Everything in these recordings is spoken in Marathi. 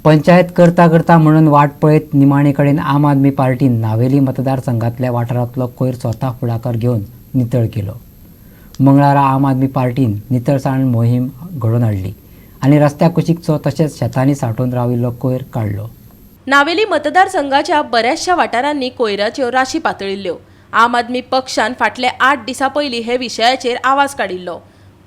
पंचायत करता करता म्हणून वाट पळयत निमाणे कडेन आम आदमी पार्टीन नावेली मतदारसंघातल्या वाठारांतलो कोयर स्वता फुडाकार घेवन नितळ केलो. मंगळारा आम आदमी पार्टीन नितळसाण मोहीम घडोवन हाडली आनी रस्त्या कुशीकचो तशेंच शेतांनी सांठून राविल्लो कोयर काडलो. नावेली मतदारसंघाच्या बऱ्याचशा वाठारांनी कोयराच्यो राशी पातळिल्ल्यो. आम आदमी पक्षान फाटले 8 दिसां पयलीं हे विशयाचेर आवाज काडिल्लो.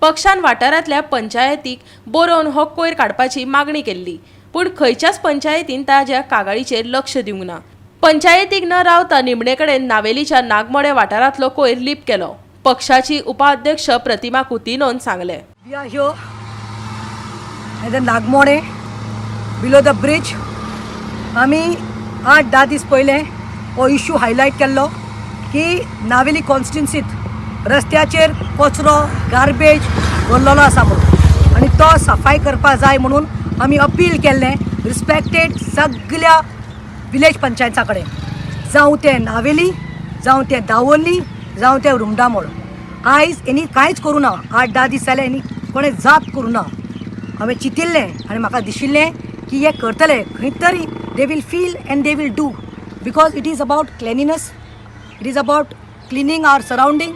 पक्षान वाठारांतल्या पंचायतीक बरोवन हो कोयर काडपाची मागणी केल्ली, पूण खंयच्याच पंचायतीन ताज्या कागाळीचेर लक्ष दिवंक ना. पंचायतीक न रावता निमणे कडेन नावेलीच्या नागमोडे वाठारांतलो कोयर लीप केलो. पक्षाची उपाध्यक्ष प्रतिमा कुतीनोन सांगले. We are here at the Nagmode, below the bridge. आमी 8-10 दीस पयले हो इश्यू हायलायट केल्लो की नावेली कॉन्स्टिट्युन्सींत रस्त्याचेर कचरो गार्बेज भरलेलो आसा म्हणून, आनी तो सफाई करपा जाय म्हणून आमी अपील केल्लें रिस्पेक्टेड सगळ्या विलेज पंचायता कडेन, जावं ते नावेली, जावं ते दावोली, जावं ते रुमडामोळ. आयज हेणी कांयच करूं ना. 8-10 दीस जाले हेणी कोणें जाप करूं ना. हांवें चिंतिल्लें आनी म्हाका दिशिल्लें की हे करतले खंय तरी. They will feel and they will do, because it is about cleanliness, it is about cleaning our surrounding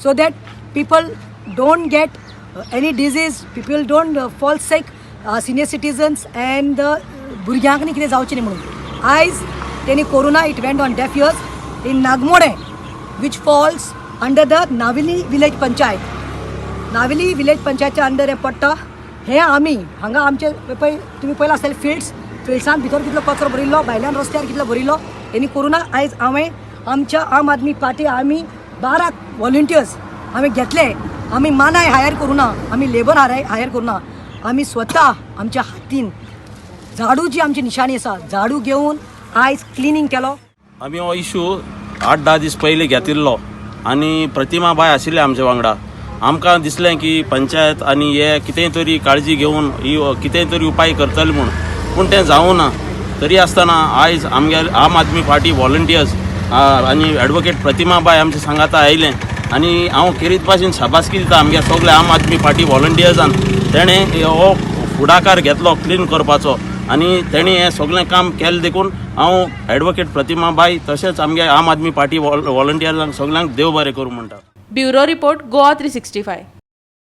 so that people don't get any disease, people don't fall sick, senior citizens and भुरग्यांक न्ही कितें जावचें न्ही म्हणून. आयज तेणी corona it went on deaf years in Nagmode which falls under the Naveli village panchayat. Naveli village पंचायतच्या अंडर हें पडटा. हें आमी हांगा आमचे पळय तुमी पळयलां आसतलें फिल्ड्सान भितर कितलो कचरो भरिल्लो, भायल्यान रस्त्यार कितलो भरिल्लो. हेणी करूं ना. आयज हांवें आमच्या आम आदमी पार्टी आमी 12 वॉलंटियर्स हांवें घेतले. आमी मानाय हायर करूं ना, आमी लेबर हायर करूं ना. आमी स्वता आमच्या हातीन झाडू जी आमची निशाणी आसा, झाडू घेवन आयज क्लिनिंग केलो. आमी हो इश्यू 8-10 दीस पयलीं घेतिल्लो आनी प्रतिमा बाय आशिल्ले आमचे वांगडा. आमकां दिसलें की पंचायत आनी हे कितेंय तरी काळजी घेवन कितेंय तरी उपाय करतले म्हूण, पूण तें जावं ना. तरी आसतना आयज आमगे आम आदमी पार्टी वॉलंटियर्स आनी एडवोकेट प्रतिमा बाय आमच्या सांगाता आयलें आनी हांव खेरीत भाशेन शाबासकी दिता आमगे सगळे आम आदमी पार्टी वॉलंटियर्सान. तेणें हो फुडाकार घेतलो क्लीन करपाचो आनी तेणी हें सगळें काम केलें देखून हांव एडवोकेट प्रतिमा बाई तशेंच आमगे आम आदमी पार्टी वॉलंटियर्सांक सगळ्यांक देव बरें करूं म्हणटा. Bureau report Goa 365.